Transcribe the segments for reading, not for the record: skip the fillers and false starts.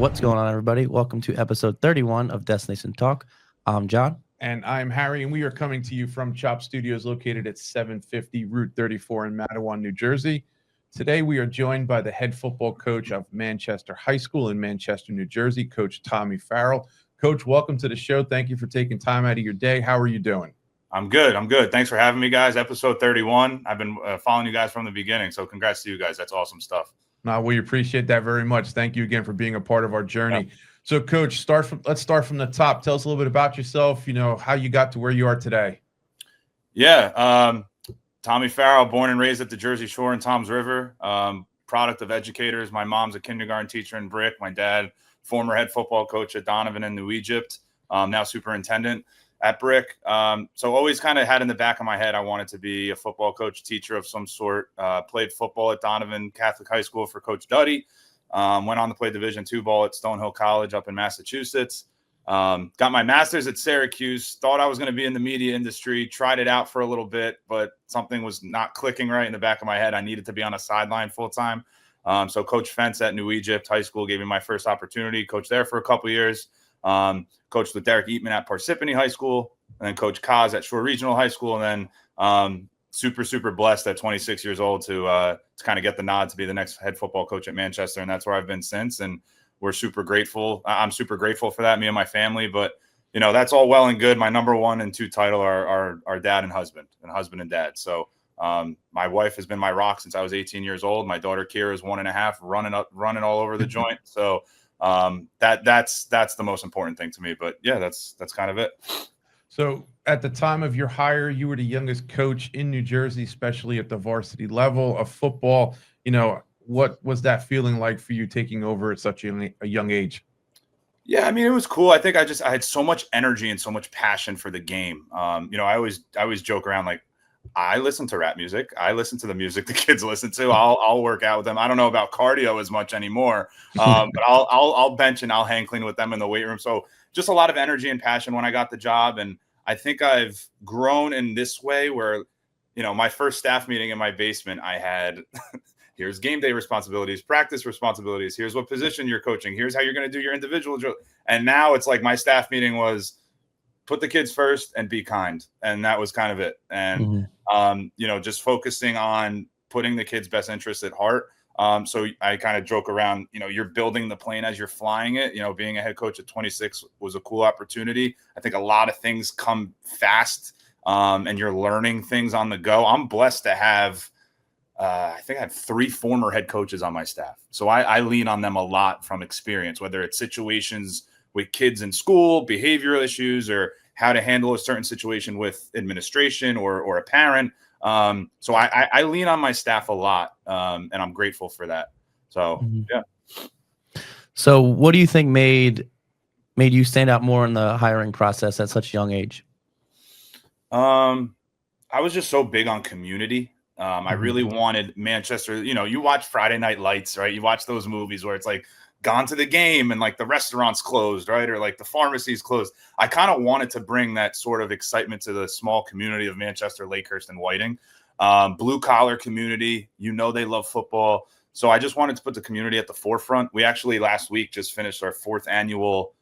What's going on, everybody? Welcome to episode 31 of Destination Talk. I'm John. And I'm Harry, and we are coming to you from Chop Studios located at 750 Route 34 in Matawan, New Jersey. Today, we are joined by the head football coach of Manchester High School in Manchester, New Jersey, Coach Tommy Farrell. Coach, welcome to the show. Thank you for taking time out of your day. How are you doing? I'm good. Thanks for having me, guys. Episode 31. I've been following you guys from the beginning, so congrats to you guys. That's awesome stuff. No, we appreciate that very much. Thank you again for being a part of our journey. Yeah. So, Coach, let's start from the top. Tell us a little bit about yourself, how you got to where you are today. Yeah, Tommy Farrell, born and raised at the Jersey Shore in Toms River, product of educators. My mom's a kindergarten teacher in Brick. My dad, former head football coach at Donovan in New Egypt, now superintendent at Brick. So always kind of had in the back of my head, I wanted to be a football coach, teacher of some sort. Played football at Donovan Catholic High School for Coach Duddy. Went on to play Division II ball at Stonehill College up in Massachusetts. Got my master's at Syracuse. Thought I was going to be in the media industry. Tried it out for a little bit, but something was not clicking right in the back of my head. I needed to be on a sideline full time. So Coach Fentz at New Egypt High School gave me my first opportunity. Coached there for a couple of years. Coached with Derek Eatman at Parsippany High School, and then Coach Kaz at Shore Regional High School, and then super blessed at 26 years old to kind of get the nod to be the next head football coach at Manchester, and that's where I've been since. And we're super grateful. I'm super grateful for that, me and my family. But that's all well and good. My number 1 and 2 title are dad and husband and dad. So my wife has been my rock since I was 18 years old. My daughter Kira is 1.5, running all over the joint. So that's the most important thing to me. But yeah, that's kind of it. So at the time of your hire, you were the youngest coach in New Jersey, especially at the varsity level of football. What was that feeling like for you taking over at such a young age? Yeah, I mean, it was cool. I think I had so much energy and so much passion for the game. I always joke around like, I listen to rap music. I listen to the music the kids listen to. I'll work out with them. I don't know about cardio as much anymore, but I'll bench and I'll hang clean with them in the weight room. So just a lot of energy and passion when I got the job. And I think I've grown in this way where, my first staff meeting in my basement, I had here's game day responsibilities, practice responsibilities. Here's what position you're coaching. Here's how you're going to do your individual drill. And now it's like my staff meeting was put the kids first and be kind. And that was kind of it. And, just focusing on putting the kids' best interests at heart. So I kind of joke around, you're building the plane as you're flying it. Being a head coach at 26 was a cool opportunity. I think a lot of things come fast and you're learning things on the go. I'm blessed to have, I think I have 3 former head coaches on my staff. So I lean on them a lot from experience, whether it's situations with kids in school, behavioral issues, or how to handle a certain situation with administration or a parent. So I lean on my staff a lot, and I'm grateful for that. So, yeah. So what do you think made you stand out more in the hiring process at such a young age? I was just so big on community. I really wanted Manchester, you watch Friday Night Lights, right? You watch those movies where it's like gone to the game and like the restaurant's closed, right? Or like the pharmacy's closed. I kind of wanted to bring that sort of excitement to the small community of Manchester, Lakehurst, and Whiting. Blue collar community, they love football. So I just wanted to put the community at the forefront. We actually last week just finished our 4th annual,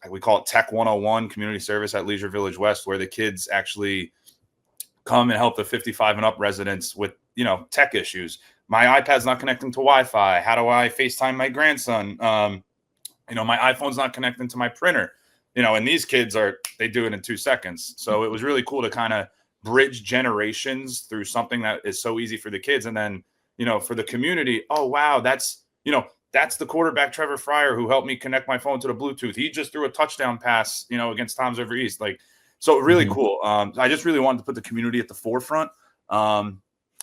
we call it Tech 101 community service at Leisure Village West, where the kids actually come and help the 55 and up residents with, tech issues. My iPad's not connecting to Wi-Fi. How do I FaceTime my grandson? My iPhone's not connecting to my printer. And these kids they do it in 2 seconds. So it was really cool to kind of bridge generations through something that is so easy for the kids. And then, for the community, oh, wow, that's the quarterback, Trevor Fryer, who helped me connect my phone to the Bluetooth. He just threw a touchdown pass, against Toms River East. So really cool. I just really wanted to put the community at the forefront.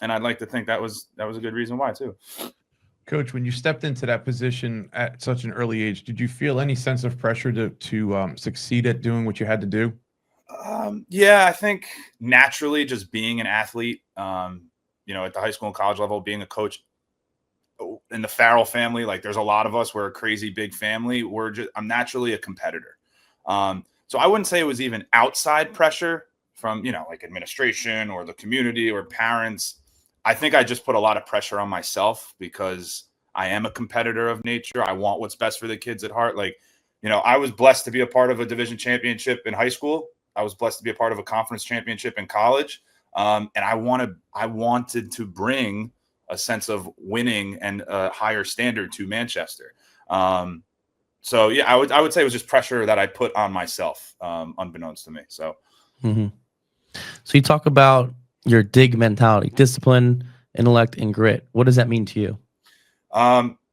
And I'd like to think that was a good reason why too. Coach, when you stepped into that position at such an early age, did you feel any sense of pressure to succeed at doing what you had to do? Yeah, I think naturally just being an athlete, at the high school and college level, being a coach in the Farrell family, like there's a lot of us, we're a crazy big family. I'm naturally a competitor. So I wouldn't say it was even outside pressure from, like administration or the community or parents. I think I just put a lot of pressure on myself because I am a competitor of nature. I want what's best for the kids at heart. Like, I was blessed to be a part of a division championship in high school. I was blessed to be a part of a conference championship in college. And I wanted to bring a sense of winning and a higher standard to Manchester. So yeah, I would say it was just pressure that I put on myself, unbeknownst to me. So, So you talk about your dig mentality, discipline, intellect, and grit. What does that mean to you?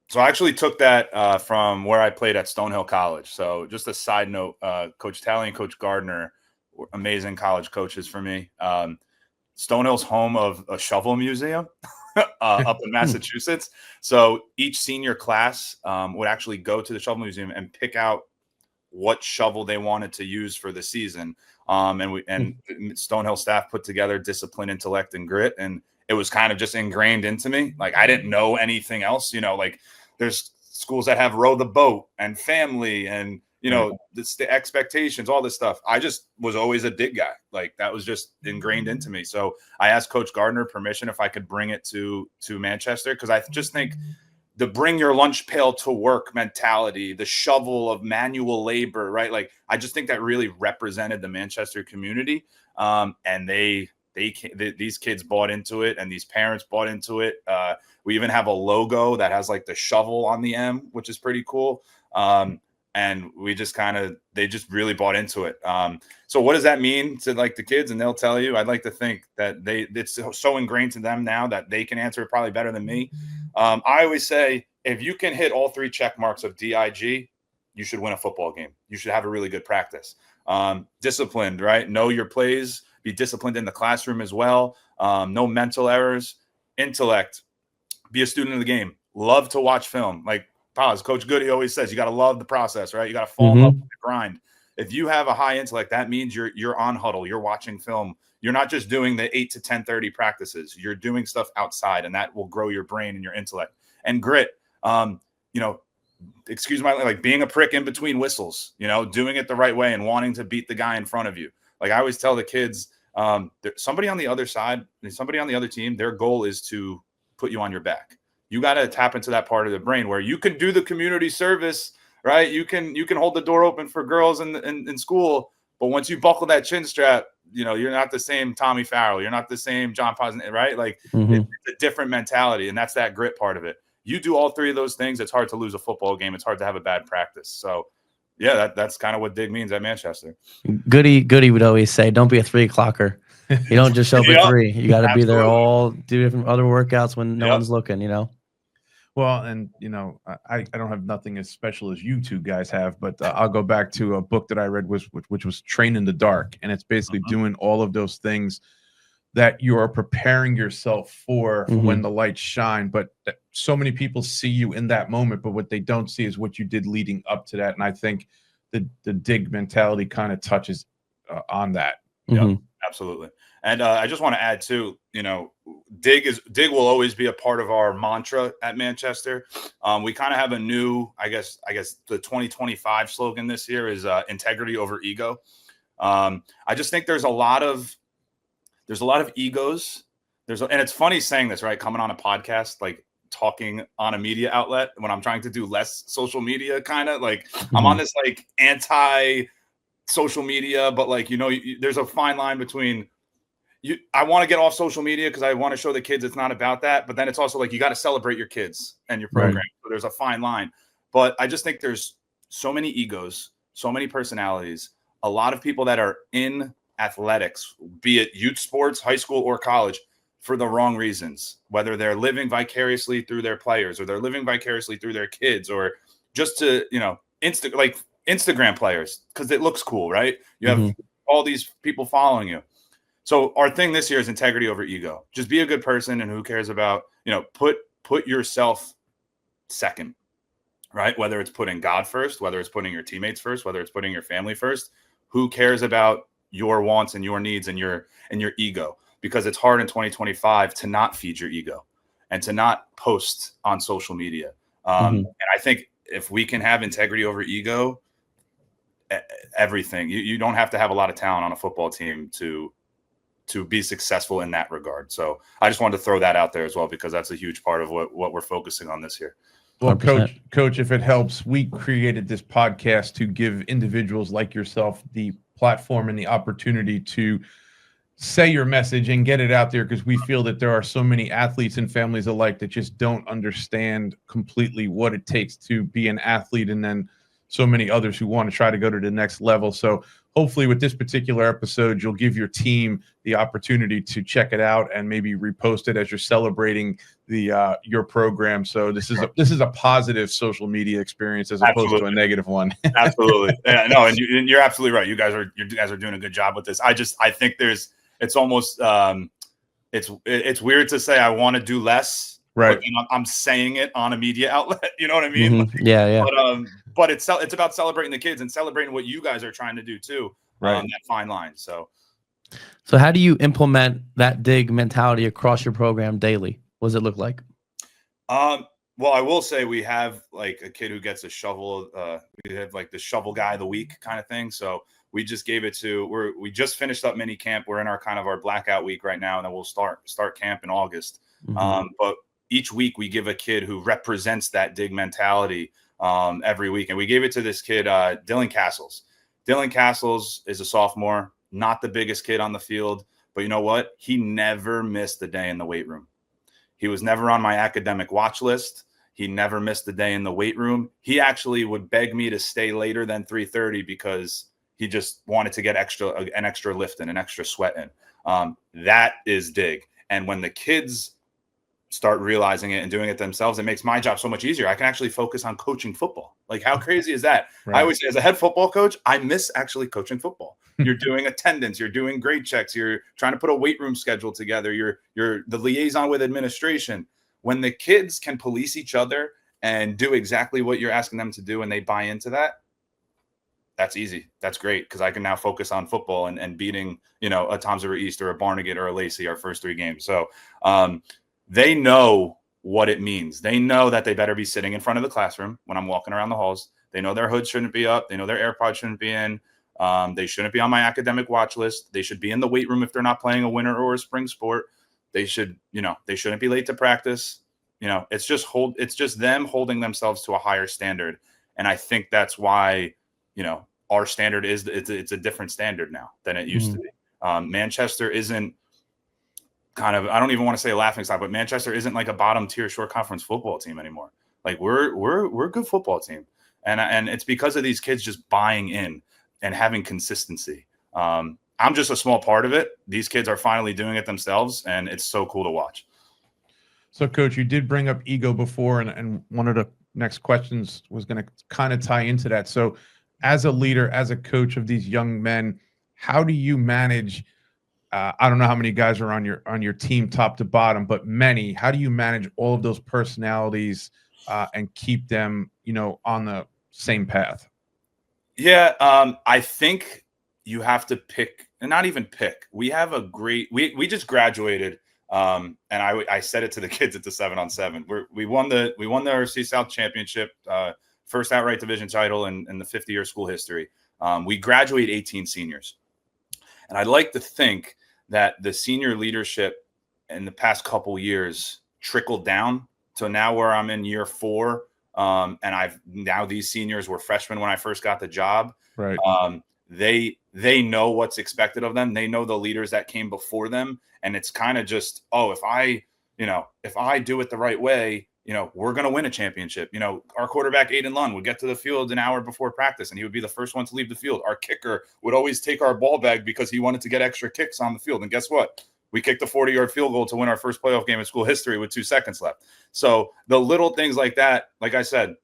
So I actually took that from where I played at Stonehill College. So just a side note, Coach Talley and Coach Gardner were amazing college coaches for me. Stonehill's home of a shovel museum up in Massachusetts. So each senior class would actually go to the shovel museum and pick out what shovel they wanted to use for the season. And Stonehill staff put together discipline, intellect, and grit. And it was kind of just ingrained into me. Like, I didn't know anything else, like there's schools that have row the boat and family and, the expectations, all this stuff. I just was always a dig guy. Like, that was just ingrained into me. So I asked Coach Gardner permission if I could bring it to Manchester. Cause I just think the bring your lunch pail to work mentality, the shovel of manual labor, right? Like, I just think that really represented the Manchester community. And these kids bought into it, and these parents bought into it. We even have a logo that has like the shovel on the M, which is pretty cool. And we just they just really bought into it. So what does that mean to like the kids? And they'll tell you. I'd like to think that it's so ingrained to them now that they can answer it probably better than me. I always say, if you can hit all 3 check marks of D.I.G, you should win a football game. You should have a really good practice. Disciplined, right? Know your plays. Be disciplined in the classroom as well. No mental errors. Intellect. Be a student of the game. Love to watch film. Like Coach Goody always says, you got to love the process, right? You got to fall in love with the grind. If you have a high intellect, that means you're on huddle. You're watching film. You're not just doing the 8 to 10:30 practices. You're doing stuff outside, and that will grow your brain and your intellect. And grit. Excuse my like being a prick in between whistles. Doing it the right way and wanting to beat the guy in front of you. Like, I always tell the kids, somebody on the other side, somebody on the other team, their goal is to put you on your back. You got to tap into that part of the brain where you can do the community service, right? You can hold the door open for girls in school, but once you buckle that chin strap, you're not the same Tommy Farrell. You're not the same John Posner, right? Like, it's a different mentality, and that's that grit part of it. You do all 3 of those things, it's hard to lose a football game. It's hard to have a bad practice. So, yeah, that's kind of what dig means at Manchester. Goody would always say, don't be a 3 o'clocker. You don't just show up at 3. You got to be there all, do different other workouts when no one's looking, Well, and, I don't have nothing as special as you two guys have, but I'll go back to a book that I read, which was Train in the Dark. And it's basically doing all of those things that you are preparing yourself for when the lights shine. But so many people see you in that moment, but what they don't see is what you did leading up to that. And I think the dig mentality kind of touches on that. Yeah, absolutely. And I just want to add too, dig will always be a part of our mantra at Manchester. We kind of have a new, I guess the 2025 slogan this year is integrity over ego. I just think there's a lot of egos. And it's funny saying this, right? Coming on a podcast, like talking on a media outlet when I'm trying to do less social media, kind of like I'm on this like anti social media, but like, there's a fine line between I want to get off social media because I want to show the kids it's not about that. But then it's also like, you got to celebrate your kids and your program. Right. So there's a fine line. But I just think there's so many egos, so many personalities, a lot of people that are in athletics, be it youth sports, high school or college, for the wrong reasons, whether they're living vicariously through their players or they're living vicariously through their kids or just to, like Instagram players, because it looks cool, right? You have all these people following you. So our thing this year is integrity over ego. Just be a good person, and who cares about, put yourself second, right? Whether it's putting God first, whether it's putting your teammates first, whether it's putting your family first, who cares about your wants and your needs and your ego? Because it's hard in 2025 to not feed your ego and to not post on social media. And I think if we can have integrity over ego, everything, you don't have to have a lot of talent on a football team to to be successful in that regard. So I just wanted to throw that out there as well, because that's a huge part of what we're focusing on this year. Well, 100%. coach, if it helps, we created this podcast to give individuals like yourself the platform and the opportunity to say your message and get it out there, because we feel that there are so many athletes and families alike that just don't understand completely what it takes to be an athlete, and then so many others who want to try to go to the next level. So hopefully with this particular episode, you'll give your team the opportunity to check it out and maybe repost it as you're celebrating the your program. So this is a positive social media experience as opposed to a negative one. Absolutely. Yeah, no, and you're absolutely right. You guys are doing a good job with this. I think it's almost it's weird to say I want to do less, Right? But I'm saying it on a media outlet. You know what I mean? Mm-hmm. Yeah. But it's about celebrating the kids and celebrating what you guys are trying to do too. Right. That fine line. So how do you implement that dig mentality across your program daily? What does it look like? Well, I will say we have like a kid who gets a shovel. We have like the shovel guy of the week kind of thing. So we just gave it to we just finished up mini camp. We're in our kind of our blackout week right now, and then we'll start camp in August. Mm-hmm. But each week we give a kid who represents that dig mentality every week, and we gave it to this kid, Dylan Castles. Dylan Castles is a sophomore, not the biggest kid on the field, but you know what? He never missed a day in the weight room. He was never on my academic watch list. He never missed a day in the weight room. He would beg me to stay later than 3:30 because he just wanted to get an extra lift in, an extra sweat in. That is dig. And when the kids start realizing it and doing it themselves, it makes my job so much easier. I can actually focus on coaching football. Like, how crazy is that? Right. I always say, as a head football coach, I miss actually coaching football. You're doing attendance, you're doing grade checks, you're trying to put a weight room schedule together, you're the liaison with administration. When the kids can police each other and do exactly what you're asking them to do and they buy into that, that's easy. That's great, because I can now focus on football and beating, a Toms River East or a Barnegat or a Lacey our first 3 games. So they know what it means. They know that they better be sitting in front of the classroom when I'm walking around the halls. They know their hood shouldn't be up. They know their AirPods shouldn't be in. They shouldn't be on my academic watch list. They should be in the weight room if they're not playing a winter or a spring sport. They shouldn't be late to practice. It's just them holding themselves to a higher standard. And I think that's why, our standard it's a different standard now than it used to be. Manchester isn't I don't even want to say a laughing stock, but Manchester isn't like a bottom tier short conference football team anymore. Like we're a good football team. And it's because of these kids just buying in and having consistency. I'm just a small part of it. These kids are finally doing it themselves, and it's so cool to watch. So, Coach, you did bring up ego before, and one of the next questions was going to kind of tie into that. So, as a leader, as a coach of these young men, how do you manage I don't know how many guys are on your team top to bottom, but many. How do you manage all of those personalities and keep them, on the same path? Yeah, I think you have to pick, and not even pick. We have a great. We just graduated, and I said it to the kids at the 7-on-7. We won the RC South Championship, first outright division title in the 50-year school history. We graduate 18 seniors. And I'd like to think that the senior leadership in the past couple years trickled down to now where I'm in year 4. And these seniors were freshmen when I first got the job. Right. They know what's expected of them. They know the leaders that came before them. And it's kind of just, if I do it the right way, we're going to win a championship. Our quarterback, Aiden Lund, would get to the field an hour before practice, and he would be the first one to leave the field. Our kicker would always take our ball bag because he wanted to get extra kicks on the field. And guess what? We kicked a 40-yard field goal to win our first playoff game in school history with 2 seconds left. So the little things like that, like I said,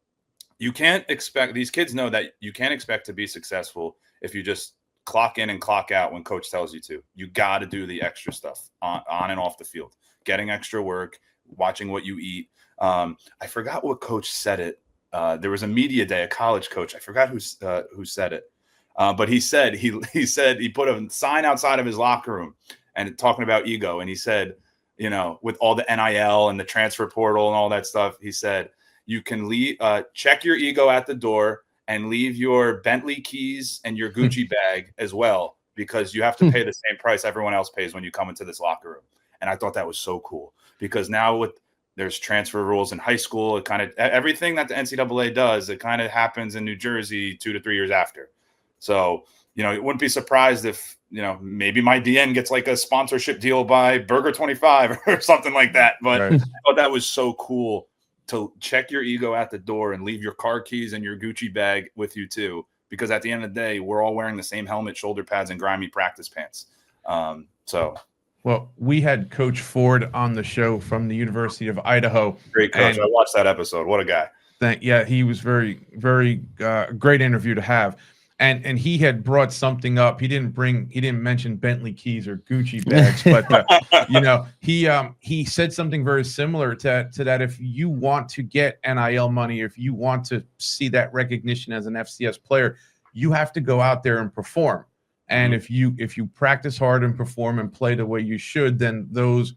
you can't expect – these kids know that you can't expect to be successful if you just clock in and clock out when coach tells you to. You got to do the extra stuff on and off the field, getting extra work, watching what you eat. I forgot what coach said it. There was a media day, a college coach. I forgot who said it. But he said he put a sign outside of his locker room and talking about ego. And he said, with all the NIL and the transfer portal and all that stuff, he said, you can leave, check your ego at the door and leave your Bentley keys and your Gucci bag as well. because you have to pay the same price everyone else pays when you come into this locker room. And I thought that was so cool, because now there's transfer rules in high school. It kind of everything that the NCAA does, it kind of happens in New Jersey 2 to 3 years after. So, you wouldn't be surprised if, maybe my DN gets like a sponsorship deal by Burger 25 or something like that. But right. I thought that was so cool to check your ego at the door and leave your car keys and your Gucci bag with you too. Because at the end of the day, we're all wearing the same helmet, shoulder pads, and grimy practice pants. Well, we had Coach Ford on the show from the University of Idaho. Great coach. I watched that episode. What a guy. Yeah, he was very, very great interview to have. And he had brought something up. He didn't mention Bentley keys or Gucci bags, but he said something very similar to that. If you want to get NIL money, if you want to see that recognition as an FCS player, you have to go out there and perform. And if you practice hard and perform and play the way you should, then those,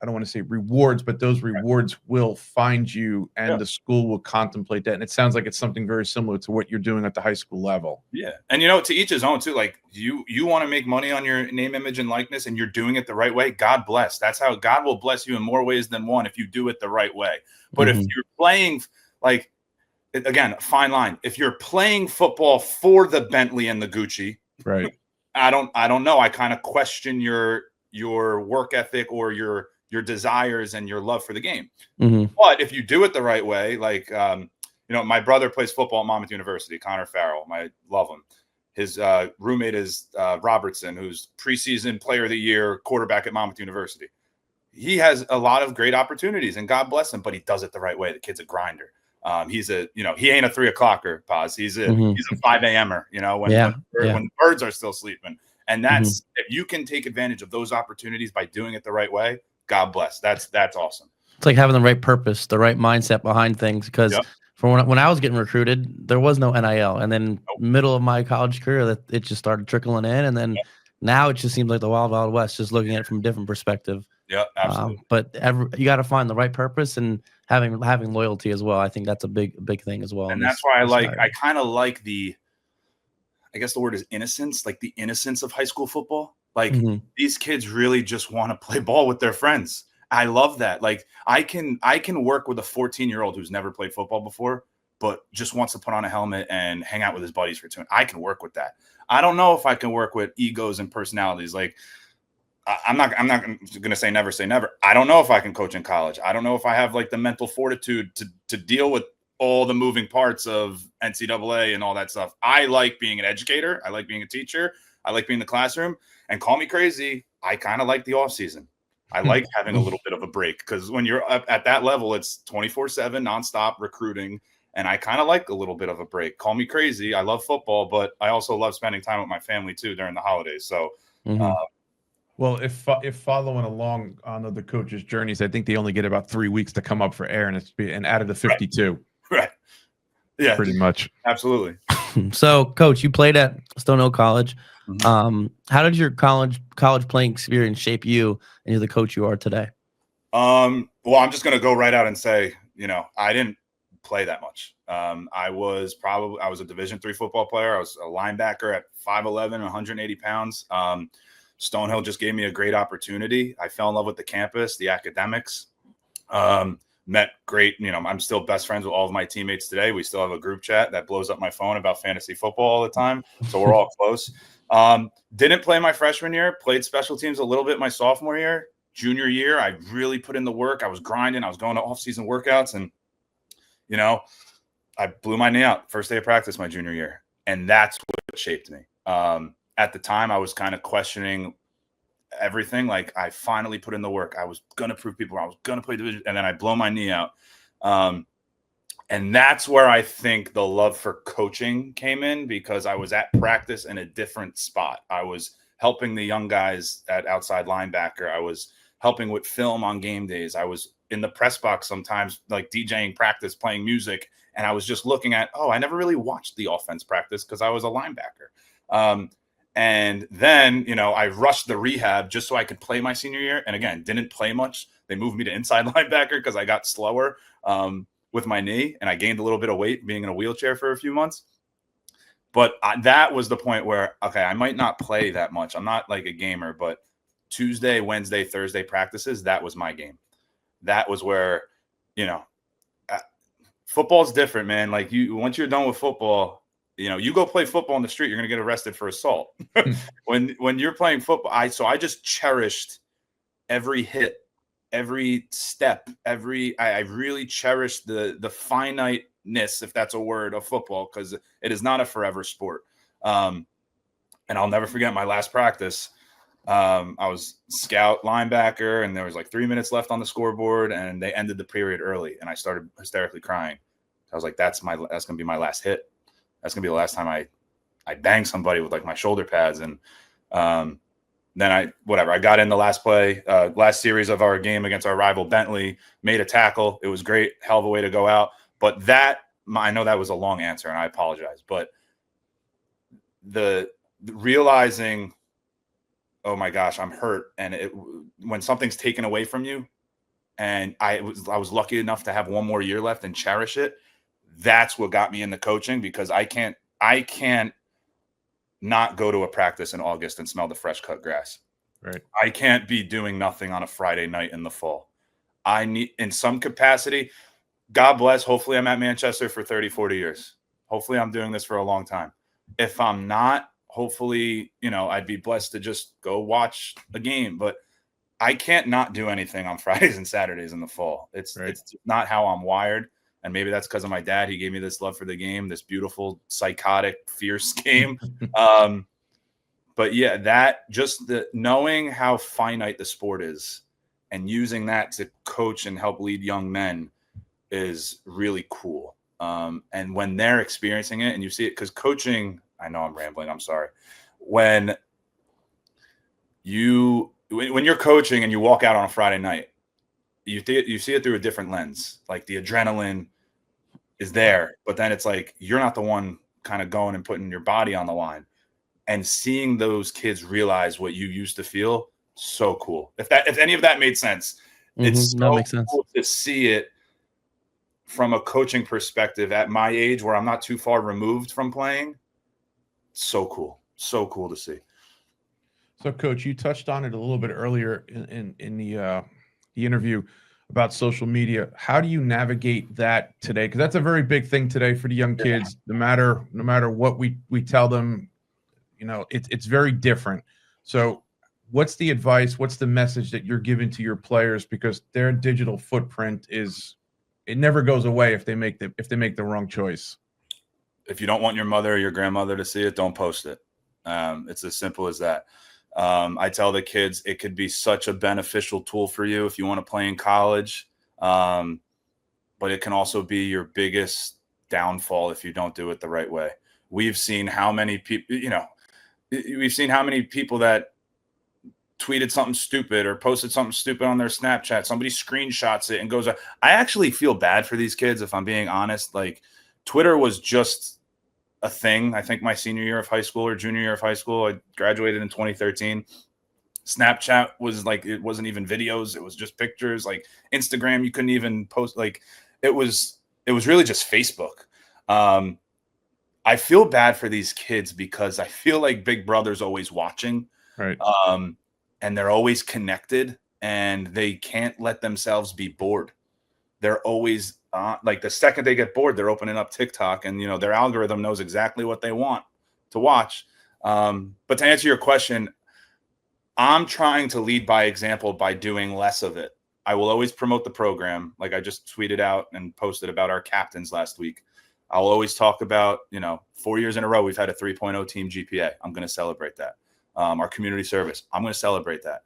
I don't want to say rewards, but those rewards will find you, and the school will contemplate that. And it sounds like it's something very similar to what you're doing at the high school level. Yeah. And, to each his own too. Like you want to make money on your name, image, and likeness, and you're doing it the right way. God bless. That's how God will bless you in more ways than one if you do it the right way. But if you're playing, like, again, fine line. If you're playing football for the Bentley and the Gucci, right? I don't know. I kind of question your work ethic or your desires and your love for the game. But if you do it the right way, like, my brother plays football at Monmouth University, Tommy Farrell. I love him. His roommate is Robertson, who's preseason player of the year, quarterback at Monmouth University. He has a lot of great opportunities, and God bless him, but he does it the right way. The kid's a grinder. He's he ain't a 3 o'clocker, Paz. He's a 5 a.m.er, when the birds are still sleeping. And that's, if you can take advantage of those opportunities by doing it the right way, God bless. That's awesome. It's like having the right purpose, the right mindset behind things. Because when I was getting recruited, there was no NIL. And then middle of my college career, it just started trickling in. And then now it just seems like the wild, wild west, just looking at it from a different perspective. Yeah, absolutely. But you got to find the right purpose and having loyalty as well. I think that's a big thing as well. And that's why I kind of like I guess the word is innocence, like the innocence of high school football. Like these kids really just want to play ball with their friends. I love that. Like I can work with a 14-year-old who's never played football before, but just wants to put on a helmet and hang out with his buddies for 2 hours. I can work with that. I don't know if I can work with egos and personalities. Like I'm not going to say never. I don't know if I can coach in college. I don't know if I have like the mental fortitude to deal with all the moving parts of NCAA and all that stuff. I like being an educator. I like being a teacher. I like being in the classroom. And call me crazy, I kind of like the offseason. I like having a little bit of a break, because when you're up at that level, it's 24/7 nonstop recruiting. And I kind of like a little bit of a break. Call me crazy. I love football, but I also love spending time with my family too during the holidays. So, well, if following along on the coaches' journeys, I think they only get about 3 weeks to come up for air, and out of the 52. Right. Yeah. Pretty much. Absolutely. So, Coach, you played at Stonehill College. How did your college playing experience shape you into the coach you are today? Well, I'm just going to go right out and say, I didn't play that much. I was a Division III football player. I was a linebacker at 5'11", 180 pounds. Stonehill just gave me a great opportunity. I fell in love with the campus, the academics. Met great, I'm still best friends with all of my teammates today. We still have a group chat that blows up my phone about fantasy football all the time. So we're all close. Didn't play my freshman year, played special teams a little bit my sophomore year. Junior year, I really put in the work. I was grinding. I was going to off-season workouts, and, I blew my knee out first day of practice my junior year. And that's what shaped me. At the time, I was kind of questioning everything. Like, I finally put in the work. I was going to prove people wrong. I was going to play division, and then I blow my knee out. And that's where I think the love for coaching came in, because I was at practice in a different spot. I was helping the young guys at outside linebacker. I was helping with film on game days. I was in the press box sometimes, like DJing practice, playing music. And I was just looking at, I never really watched the offense practice because I was a linebacker. And then, I rushed the rehab just so I could play my senior year. And again, didn't play much. They moved me to inside linebacker because I got slower with my knee, and I gained a little bit of weight being in a wheelchair for a few months. But that was the point where, okay, I might not play that much. I'm not like a gamer, but Tuesday, Wednesday, Thursday practices, that was my game. That was where, football's different, man. Like once you're done with football, you go play football on the street, you're going to get arrested for assault. When you're playing football, I just cherished every hit, every step, I really cherished the finiteness, if that's a word, of football, because it is not a forever sport. And I'll never forget my last practice. I was scout linebacker, and there was like 3 minutes left on the scoreboard, and they ended the period early, and I started hysterically crying. I was like, that's going to be my last hit. That's going to be the last time I bang somebody with like my shoulder pads. And then I got in the last play, last series of our game against our rival Bentley, made a tackle. It was great. Hell of a way to go out. But I know that was a long answer, and I apologize, but the realizing, oh my gosh, I'm hurt. And when something's taken away from you, and I was lucky enough to have one more year left and cherish it. That's what got me into coaching, because I can't not go to a practice in August and smell the fresh cut grass. Right. I can't be doing nothing on a Friday night in the fall. I need, in some capacity, God bless, hopefully I'm at Manchester for 30, 40 years. Hopefully I'm doing this for a long time. If I'm not, hopefully, I'd be blessed to just go watch a game, but I can't not do anything on Fridays and Saturdays in the fall. It's not how I'm wired. And maybe that's because of my dad. He gave me this love for the game, this beautiful, psychotic, fierce game. But yeah, knowing how finite the sport is and using that to coach and help lead young men is really cool. And when they're experiencing it and you see it, because coaching, I know I'm rambling, I'm sorry. When you're coaching and you walk out on a Friday night, you see it through a different lens. Like the adrenaline is there, but then it's like you're not the one kind of going and putting your body on the line. And seeing those kids realize what you used to feel, so cool. If any of that made sense, it's so that makes sense. Cool to see it from a coaching perspective at my age, where I'm not too far removed from playing. So cool to see. So, Coach, you touched on it a little bit earlier in the interview about social media. How do you navigate that today? Because that's a very big thing today for the young kids. No matter what we tell them, it's very different. So, what's the advice? What's the message that you're giving to your players? Because their digital footprint it never goes away if they make the wrong choice. If you don't want your mother or your grandmother to see it, don't post it. It's as simple as that. I tell the kids it could be such a beneficial tool for you if you want to play in college, but it can also be your biggest downfall if you don't do it the right way. We've seen how many people, that tweeted something stupid or posted something stupid on their Snapchat. Somebody screenshots it and goes, I actually feel bad for these kids, if I'm being honest. Like, Twitter was just a thing. I think my senior year of high school or junior year of high school, I graduated in 2013. Snapchat was like, it wasn't even videos. It was just pictures. Like Instagram, you couldn't even post. Like it was really just Facebook. I feel bad for these kids because I feel like Big Brother's always watching. Right. And they're always connected and they can't let themselves be bored. They're always like the second they get bored, they're opening up TikTok and, their algorithm knows exactly what they want to watch. But to answer your question, I'm trying to lead by example by doing less of it. I will always promote the program. Like I just tweeted out and posted about our captains last week. I'll always talk about, 4 years in a row, we've had a 3.0 team GPA. I'm going to celebrate that. Our community service, I'm going to celebrate that.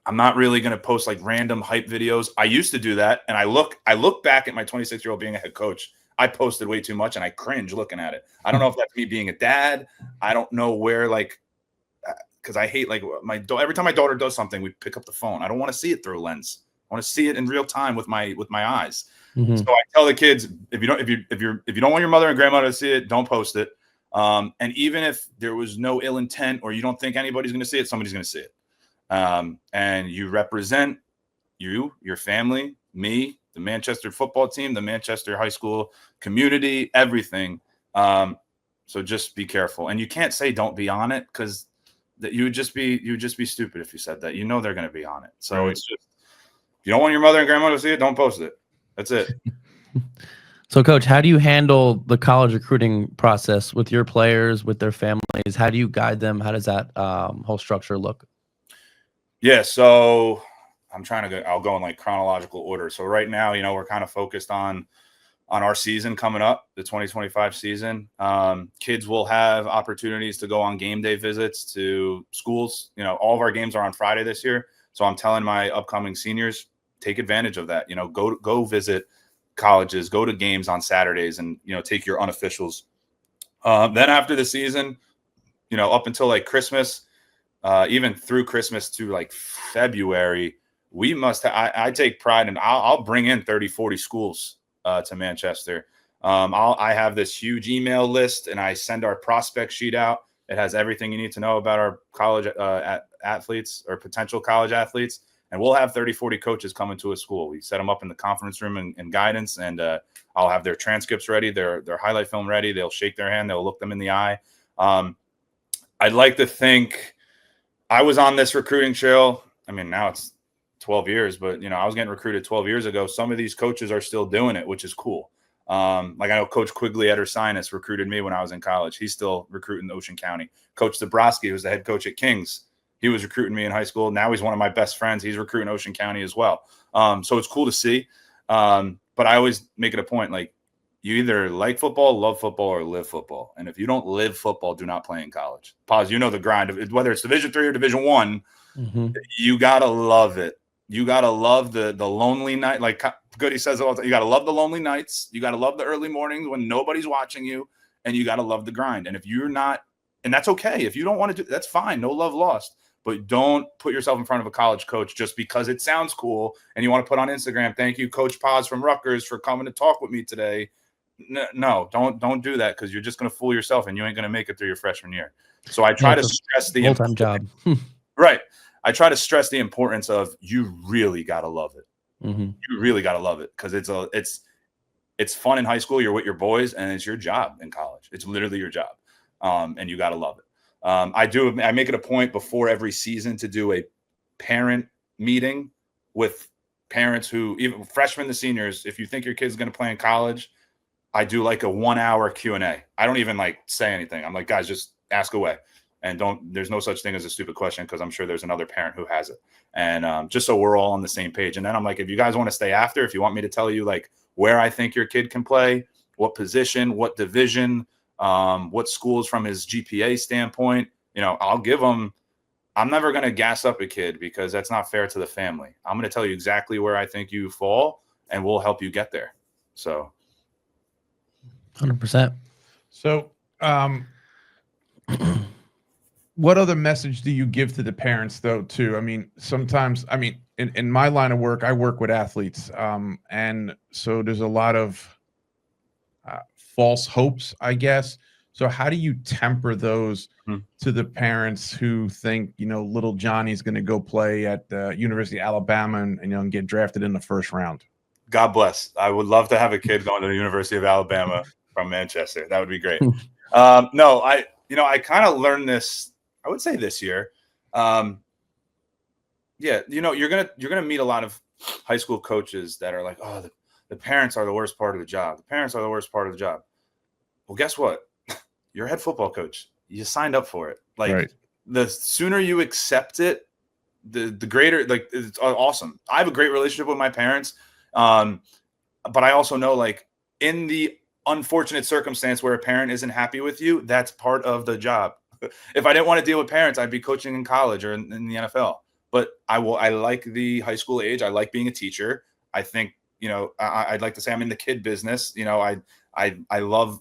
I'm not really going to post like random hype videos. I used to do that. And I look back at my 26-year-old being a head coach. I posted way too much and I cringe looking at it. I don't know if that's me being a dad. I don't know where, because I hate every time my daughter does something, we pick up the phone. I don't want to see it through a lens. I want to see it in real time with my eyes. Mm-hmm. So I tell the kids, if you don't want your mother and grandmother to see it, don't post it. And even if there was no ill intent or you don't think anybody's going to see it, somebody's going to see it. And you represent your family, me, the Manchester football team, the Manchester high school community, everything. So just be careful. And you can't say don't be on it, because that you would just be stupid if you said that. You know they're going to be on it. So It's just, if you don't want your mother and grandmother to see it, don't post it. That's it. So, Coach, how do you handle the college recruiting process with your players, with their families? How do you guide them? How does that whole structure look? Yeah, so I'll go in like chronological order. So right now, we're kind of focused on our season coming up, the 2025 season. Kids will have opportunities to go on game day visits to schools. All of our games are on Friday this year. So I'm telling my upcoming seniors, take advantage of that. Go visit colleges, go to games on Saturdays, and, take your unofficials. Then after the season, up until like Christmas, even through Christmas to like February, I take pride in, I'll bring in 30, 40 schools to Manchester. I have this huge email list, and I send our prospect sheet out. It has everything you need to know about our college athletes or potential college athletes. And we'll have 30, 40 coaches come into a school. We set them up in the conference room and guidance, and I'll have their transcripts ready, their highlight film ready. They'll shake their hand. They'll look them in the eye. I'd like to think I was on this recruiting trail. I mean, now it's 12 years, but, I was getting recruited 12 years ago. Some of these coaches are still doing it, which is cool. Like I know Coach Quigley at Ursinus recruited me when I was in college. He's still recruiting Ocean County. Coach Dabrowski, who's the head coach at Kings, he was recruiting me in high school. Now he's one of my best friends. He's recruiting Ocean County as well. So it's cool to see. But I always make it a point, like, you either like football, love football, or live football. And if you don't live football, do not play in college. Pause. The grind of whether it's Division III or Division I. You gotta love it. You gotta love the lonely night. Like Goody says all the time, you gotta love the lonely nights. You gotta love the early mornings when nobody's watching you, and you gotta love the grind. And if you're not, and that's okay. If you don't want to do, that's fine. No love lost. But don't put yourself in front of a college coach just because it sounds cool and you want to put on Instagram, thank you, Coach Paz from Rutgers, for coming to talk with me today. No, don't do that, because you're just going to fool yourself and you ain't going to make it through your freshman year. So I try to stress the full-time job. Right. I try to stress the importance of, you really got to love it. You really got to love it, because it's fun in high school. You're with your boys, and it's your job in college. It's literally your job. And you got to love it. I make it a point before every season to do a parent meeting with parents who, even freshmen to seniors. If you think your kid's going to play in college, I do like a 1-hour Q&A. I don't even like say anything. I'm like, guys, just ask away. And there's no such thing as a stupid question, because I'm sure there's another parent who has it. And just so we're all on the same page. And then I'm like, if you guys want to stay after, if you want me to tell you like where I think your kid can play, what position, what division, what schools from his GPA standpoint, I'll give them. I'm never going to gas up a kid, because that's not fair to the family. I'm going to tell you exactly where I think you fall, and we'll help you get there. So 100%. So, what other message do you give to the parents, though, too? I mean, sometimes, in my line of work, I work with athletes. And so there's a lot of false hopes, I guess. So how do you temper those to the parents who think, little Johnny's going to go play at the University of Alabama and get drafted in the first round? God bless. I would love to have a kid going to the University of Alabama from Manchester. That would be great. No, I kind of learned this, I would say this year. You're gonna meet a lot of high school coaches that are like, oh, the parents are the worst part of the job. The parents are the worst part of the job. Well, guess what? You're a head football coach. You signed up for it. Like, right. The sooner you accept it, the greater. Like, it's awesome. I have a great relationship with my parents, but I also know, like, in the unfortunate circumstance where a parent isn't happy with you, that's part of the job. If I didn't want to deal with parents, I'd be coaching in college or in the NFL. But I like the high school age. I like being a teacher. I think, I'd like to say I'm in the kid business. I love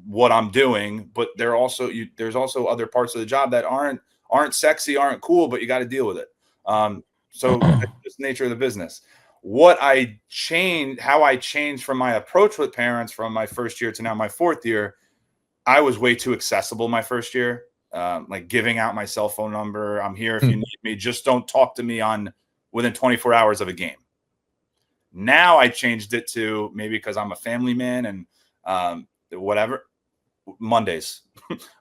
what I'm doing, but there's also other parts of the job that aren't sexy, aren't cool, but you got to deal with it. So that's just the nature of the business. How I changed from my approach with parents from my first year to now my fourth year, I was way too accessible my first year. Like giving out my cell phone number. I'm here if you need me. Just don't talk to me within 24 hours of a game. Now I changed it to, maybe because I'm a family man and whatever. Mondays.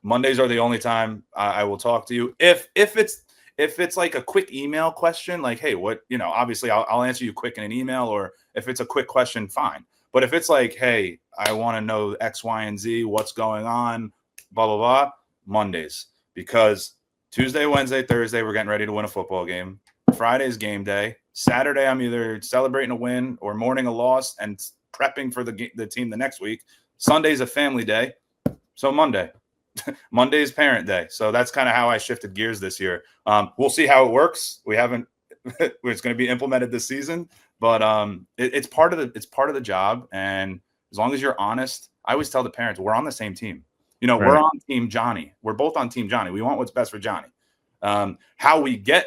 Mondays are the only time I will talk to you. If it's like a quick email question, like, hey, what, obviously I'll answer you quick in an email, or if it's a quick question, fine. But if it's like, hey, I want to know X, Y, and Z, what's going on, blah, blah, blah, Mondays. Because Tuesday, Wednesday, Thursday, we're getting ready to win a football game. Friday's game day. Saturday, I'm either celebrating a win or mourning a loss and prepping for the team the next week. Sunday's a family day. So Monday. Monday's parent day. So that's kind of how I shifted gears this year. We'll see how it works. We haven't it's going to be implemented this season, but it's part of the job. And as long as you're honest, I always tell the parents, we're on the same team. Right. We're on Team Johnny. We're both on Team Johnny. We want what's best for Johnny. How we get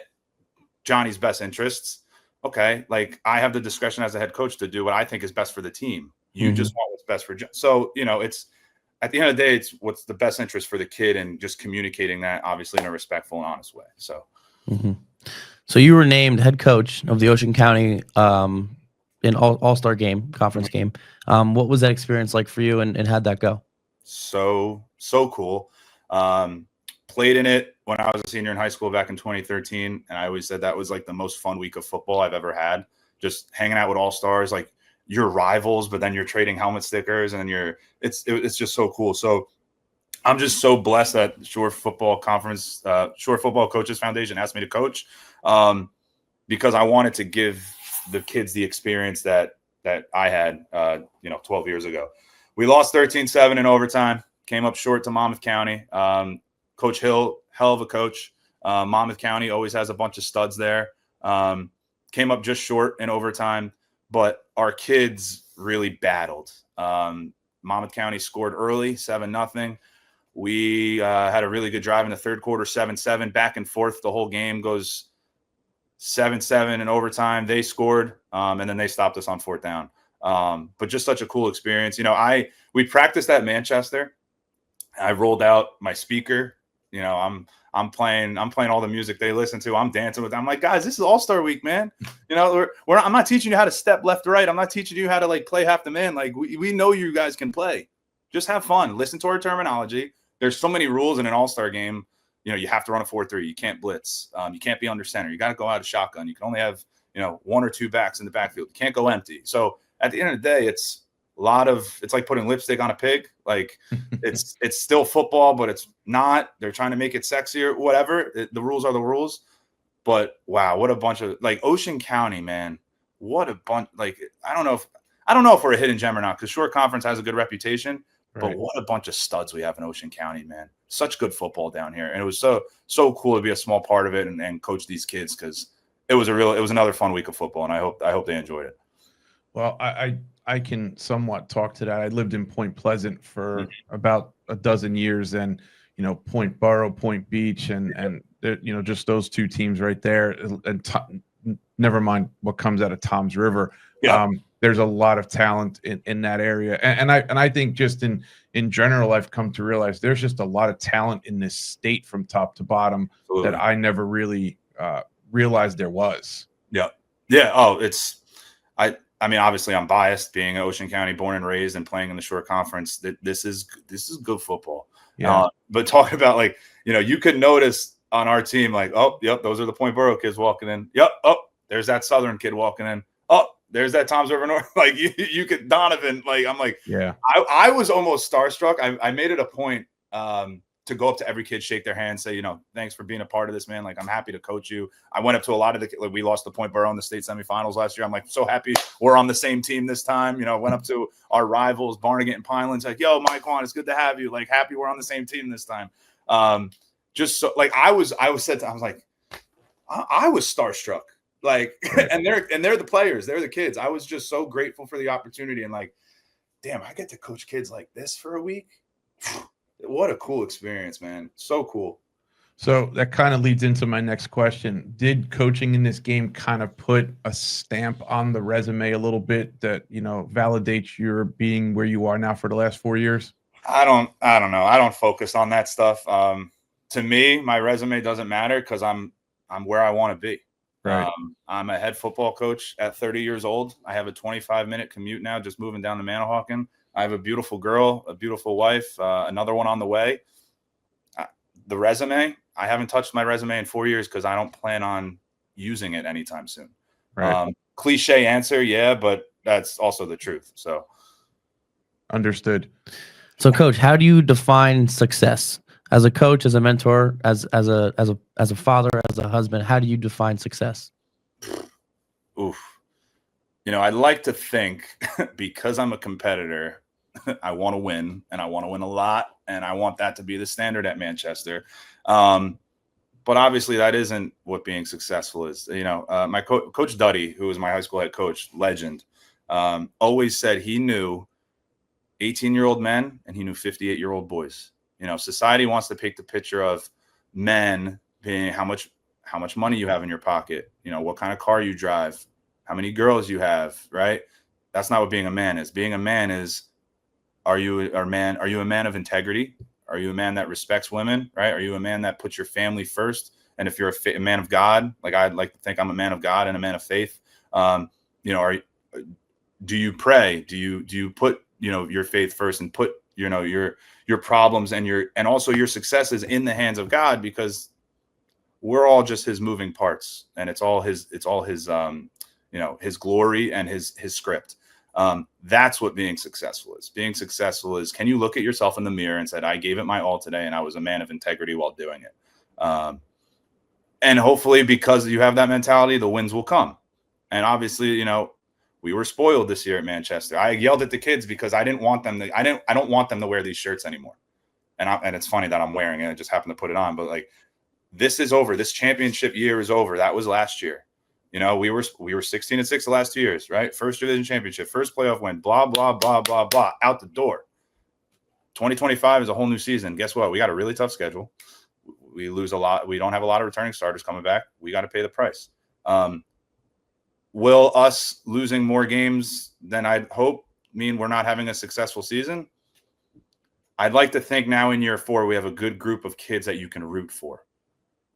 Johnny's best interests, okay, like I have the discretion as a head coach to do what I think is best for the team. You just want what's best for Johnny. So, it's at the end of the day, it's what's the best interest for the kid, and just communicating that obviously in a respectful and honest way. So, So you were named head coach of the Ocean County in All-Star game, conference game. What was that experience like for you, and how'd that go? So cool. Played in it when I was a senior in high school back in 2013. And I always said that was like the most fun week of football I've ever had. Just hanging out with all-stars, like your rivals, but then you're trading helmet stickers, and it's just so cool. So I'm just so blessed that Shore Football Coaches Foundation asked me to coach, because I wanted to give the kids the experience that I had, 12 years ago. We lost 13-7 in overtime, came up short to Monmouth County. Coach Hill, hell of a coach. Monmouth County always has a bunch of studs there. Came up just short in overtime, but our kids really battled. Monmouth County scored early, 7-0. We had a really good drive in the third quarter, 7-7, back and forth. The whole game goes 7-7 in overtime. They scored, and then they stopped us on fourth down. But just such a cool experience. We practiced at Manchester. I rolled out my speaker. I'm playing all the music they listen to. I'm dancing with them. I'm like, guys, this is All-Star Week, man. I'm not teaching you how to step left to right. I'm not teaching you how to like play half the man. Like we know you guys can play. Just have fun. Listen to our terminology. There's so many rules in an All-Star game. You have to run a 4-3. You can't blitz. You can't be under center. You got to go out of shotgun. You can only have, one or two backs in the backfield. You can't go empty. So at the end of the day, it's like putting lipstick on a pig. Like it's still football, but it's not. They're trying to make it sexier, whatever. The rules are the rules. But wow, what a bunch of like Ocean County, man. What a bunch. Like, I don't know if we're a hidden gem or not, because Shore Conference has a good reputation. Right. But what a bunch of studs we have in Ocean County, man. Such good football down here. And it was so cool to be a small part of it and coach these kids, because it was another fun week of football, and I hope they enjoyed it. Well, I can somewhat talk to that. I lived in Point Pleasant for about a dozen years, and Point Borough, Point Beach, and just those two teams right there. And never mind what comes out of Tom's River. Yeah. There's a lot of talent in that area, and I think just in general, I've come to realize there's just a lot of talent in this state from top to bottom. Absolutely. That I never really realized there was. Yeah. Oh, I mean, obviously, I'm biased, being Ocean County born and raised and playing in the Shore Conference. This is good football. Yeah. But talking about, like, you could notice on our team, like, oh, yep, those are the Point Borough kids walking in. Yep, oh, there's that Southern kid walking in. Oh, there's that Tom's River North. Like you could Donovan. Like, I'm like, yeah. I was almost starstruck. I made it a point to go up to every kid, shake their hand, say, thanks for being a part of this, man. Like, I'm happy to coach you. I went up to a lot of we lost to Point Borough in the state semifinals last year. I'm like, so happy we're on the same team this time. Went up to our rivals, Barnegat and Pinelands, like, yo, Mike Juan, it's good to have you. Like, happy we're on the same team this time. Just so, like, I was like, I was starstruck. Like, and they're the players, they're the kids. I was just so grateful for the opportunity, and like, damn, I get to coach kids like this for a week. What a cool experience, man. So cool. So that kind of leads into my next question. Did coaching in this game kind of put a stamp on the resume a little bit that, validates your being where you are now for the last 4 years? I don't know. I don't focus on that stuff. To me, my resume doesn't matter, because I'm where I want to be. Right. I'm a head football coach at 30 years old. I have a 25-minute commute now, just moving down to Manahawkin. I have a beautiful girl, a beautiful wife, another one on the way. The resume, I haven't touched my resume in 4 years because I don't plan on using it anytime soon. Right. Cliche answer, yeah, but that's also the truth. So Understood. So, Coach, how do you define success as a coach, as a mentor, as a father, as a husband? How do you define success? Oof. I'd like to think because I'm a competitor, I want to win, and I want to win a lot, and I want that to be the standard at Manchester. But obviously that isn't what being successful is. My Coach Duddy, who was my high school head coach, legend, always said he knew 18-year-old men and he knew 58-year-old boys. Society wants to paint the picture of men being how much money you have in your pocket, what kind of car you drive, how many girls you have, right? That's not what being a man is. Being a man is, are you a man of integrity? Are you a man that respects women, right? Are you a man that puts your family first? And if you're a man of God, like I'd like to think I'm a man of God and a man of faith, do you pray? Do you put, your faith first and put, your problems and also your successes in the hands of God, because we're all just his moving parts, and it's all his his glory and his script. That's what being successful is. Being successful is, can you look at yourself in the mirror and said, I gave it my all today, and I was a man of integrity while doing it. And hopefully, because you have that mentality, the wins will come. And obviously, we were spoiled this year at Manchester. I yelled at the kids because I didn't want them to, I don't want them to wear these shirts anymore. And it's funny that I'm wearing it. I just happened to put it on, but like, this is over. This championship year is over. That was last year. We were 16-6 the last 2 years, right? First division championship, first playoff win, blah, blah, blah, blah, blah, out the door. 2025 is a whole new season. Guess what? We got a really tough schedule. We lose a lot. We don't have a lot of returning starters coming back. We got to pay the price. Will us losing more games than I'd hope mean we're not having a successful season? I'd like to think now in year 4, we have a good group of kids that you can root for.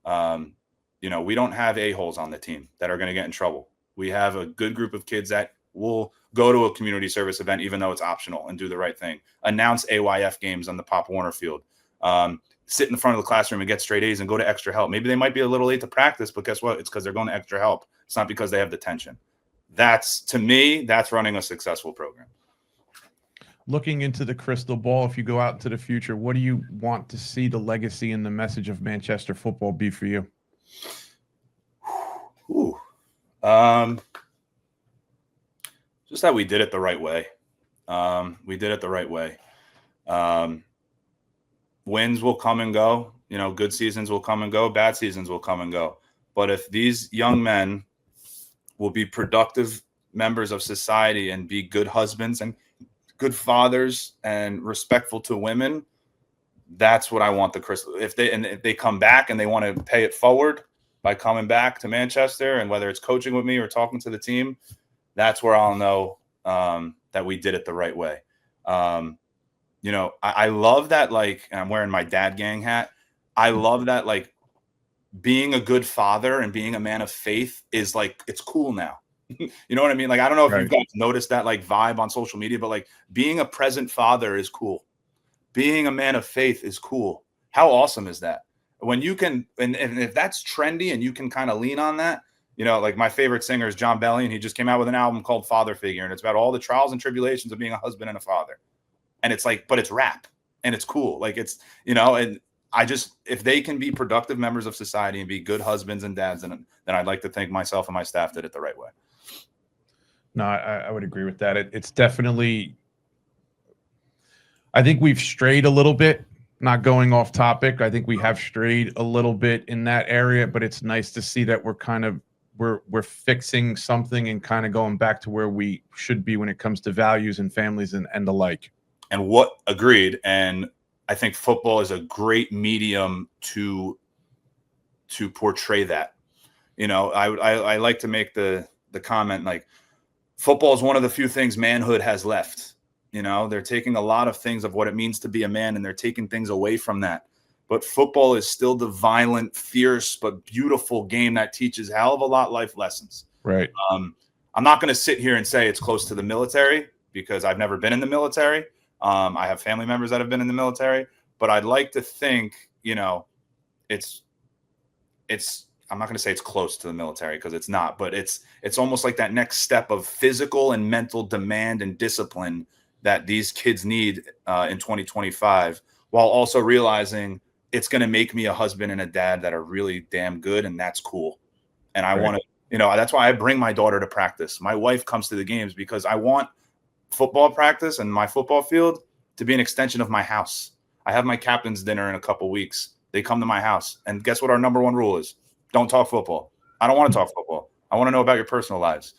We don't have a-holes on the team that are going to get in trouble. We have a good group of kids that will go to a community service event, even though it's optional, and do the right thing. Announce AYF games on the Pop Warner field. Sit in the front of the classroom and get straight A's and go to extra help. Maybe they might be a little late to practice, but guess what? It's because they're going to extra help. It's not because they have detention. To me, that's running a successful program. Looking into the crystal ball, if you go out into the future, what do you want to see the legacy and the message of Manchester football be for you? Just that we did it the right way. We did it the right way. Wins will come and go. Good seasons will come and go. Bad seasons will come and go. But if these young men will be productive members of society and be good husbands and good fathers and respectful to women, that's what I want the crystal. If they come back and they want to pay it forward by coming back to Manchester, and whether it's coaching with me or talking to the team, that's where I'll know that we did it the right way. I love that, like, and I'm wearing my dad gang hat. I love that, like, being a good father and being a man of faith is like, it's cool now. You know what I mean? Like, I don't know if you guys noticed that like vibe on social media, but like being a present father is cool. Being a man of faith is cool. How awesome is that? When you can, and if that's trendy and you can kind of lean on that, like my favorite singer is John Bellion. He just came out with an album called Father Figure, and it's about all the trials and tribulations of being a husband and a father. And it's like, but it's rap and it's cool. Like it's, and if they can be productive members of society and be good husbands and dads, then I'd like to think myself and my staff did it the right way. No, I would agree with that. It's definitely, I think we've strayed a little bit, not going off topic. I think we have strayed a little bit in that area, but it's nice to see that we're fixing something and kind of going back to where we should be when it comes to values and families and the like. And agreed. And I think football is a great medium to portray that. I like to make the comment, like, football is one of the few things manhood has left. They're taking a lot of things of what it means to be a man, and they're taking things away from that. But football is still the violent, fierce, but beautiful game that teaches a hell of a lot life lessons. Right. I'm not going to sit here and say it's close to the military, because I've never been in the military. I have family members that have been in the military, but I'd like to think, it's I'm not going to say it's close to the military because it's not, but it's almost like that next step of physical and mental demand and discipline that these kids need in 2025, while also realizing it's going to make me a husband and a dad that are really damn good. And that's cool. And I want to, that's why I bring my daughter to practice. My wife comes to the games because I want football practice and my football field to be an extension of my house. I have my captain's dinner in a couple weeks. They come to my house. And guess what our number one rule is? Don't talk football. I don't want to talk football. I want to know about your personal lives.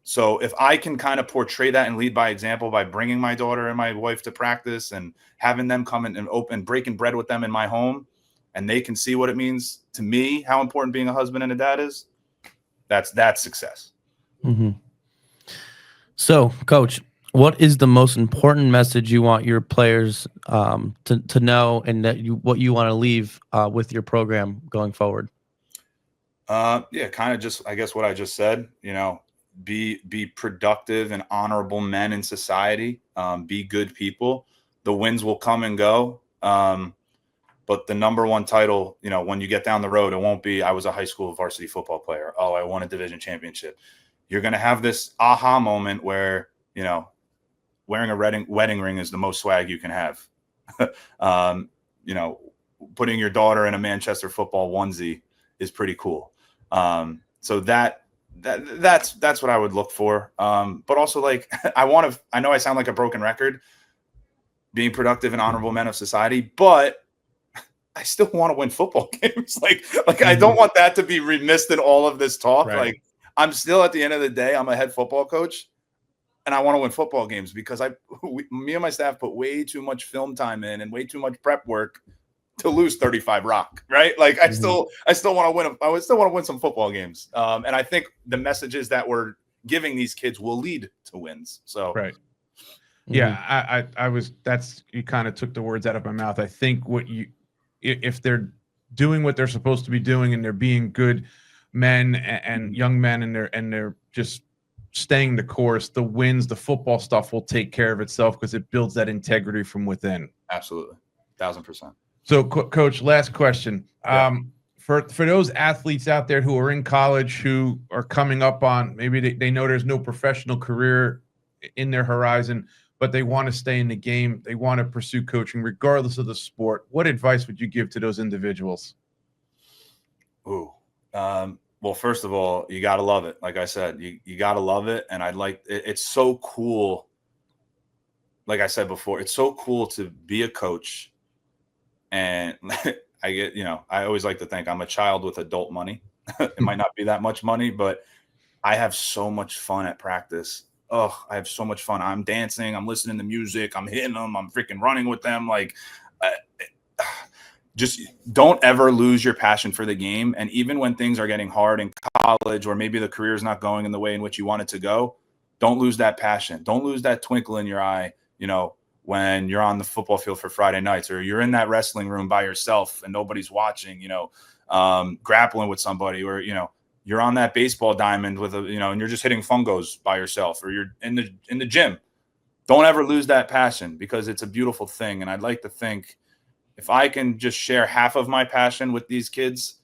So if I can kind of portray that and lead by example by bringing my daughter and my wife to practice and having them come in and open, breaking bread with them in my home, and they can see what it means to me, how important being a husband and a dad is, that's success. Mm-hmm. So, Coach, what is the most important message you want your players to know, and what you want to leave with your program going forward? Kind of just, I guess, what I just said. Be productive and honorable men in society. Be good people. The wins will come and go. But the number one title, when you get down the road, it won't be, I was a high school varsity football player. Oh, I won a division championship. You're going to have this aha moment where, wearing a wedding ring is the most swag you can have. Putting your daughter in a Manchester football onesie is pretty cool. So that's what I would look for. But also, like, I know I sound like a broken record, being productive and honorable men of society, but I still want to win football games. Like I don't want that to be remissed in all of this talk. Right. Like, I'm still, at the end of the day, I'm a head football coach, and I want to win football games because me and my staff put way too much film time in and way too much prep work to lose 35 Rock, right? Like, I still want to win. I still want to win some football games. And I think the messages that we're giving these kids will lead to wins. So, right. Yeah, you kind of took the words out of my mouth. I think if they're doing what they're supposed to be doing and they're being good men and young men and they're just staying the course, the wins, the football stuff will take care of itself because it builds that integrity from within. Absolutely. 1,000%. So, Coach, last question. Yeah. For those athletes out there who are in college, who are coming up on, maybe they know there's no professional career in their horizon, but they want to stay in the game, they want to pursue coaching regardless of the sport, what advice would you give to those individuals? Well, first of all, you got to love it. Like I said, you got to love it. And it's so cool. Like I said before, it's so cool to be a coach. And I always like to think I'm a child with adult money. It might not be that much money, but I have so much fun at practice. I have so much fun. I'm dancing, I'm listening to music, I'm hitting them, I'm freaking running with them. Like, just don't ever lose your passion for the game. And even when things are getting hard in college, or maybe the career is not going in the way in which you want it to go, don't lose that passion. Don't lose that twinkle in your eye, when you're on the football field for Friday nights, or you're in that wrestling room by yourself and nobody's watching, grappling with somebody, or, you're on that baseball diamond with and you're just hitting fungos by yourself, or you're in the gym. Don't ever lose that passion, because it's a beautiful thing. And I'd like to think if I can just share half of my passion with these kids,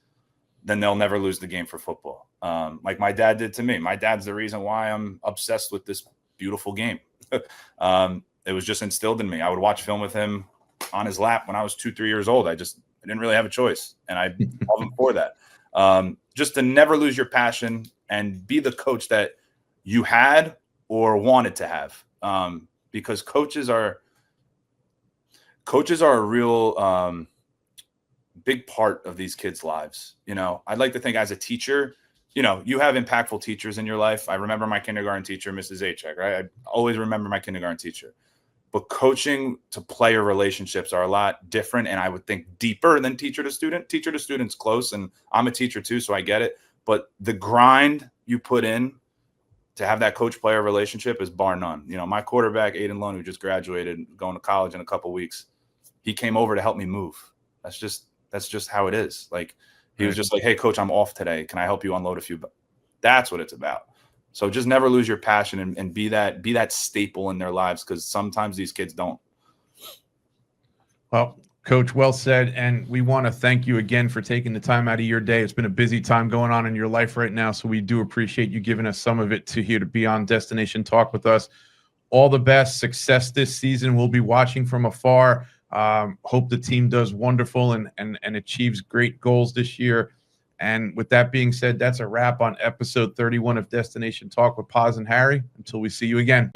then they'll never lose the game for football. Like my dad did to me. My dad's the reason why I'm obsessed with this beautiful game. It was just instilled in me. I would watch film with him on his lap when I was 2-3 years old. I didn't really have a choice. And I love him for that. Just to never lose your passion and be the coach that you had or wanted to have. Because coaches are a real big part of these kids' lives. I'd like to think as a teacher, you have impactful teachers in your life. I remember my kindergarten teacher, Mrs. Achek, right? I always remember my kindergarten teacher. But coaching to player relationships are a lot different, and I would think deeper than teacher to student. Teacher to student's close, and I'm a teacher too, so I get it. But the grind you put in to have that coach-player relationship is bar none. My quarterback, Aiden Lund, who just graduated, going to college in a couple of weeks, he came over to help me move. That's just how it is. Like, he was just like, "Hey, coach, I'm off today. Can I help you unload a few?" That's what it's about. So just never lose your passion and be that staple in their lives, because sometimes these kids don't. Well, Coach, well said. And we want to thank you again for taking the time out of your day. It's been a busy time going on in your life right now, so we do appreciate you giving us some of it to be on Destination Talk with us. All the best success this season. We'll be watching from afar. Hope the team does wonderful and achieves great goals this year. And with that being said, that's a wrap on episode 31 of Destination Talk with Paz and Harry. Until we see you again.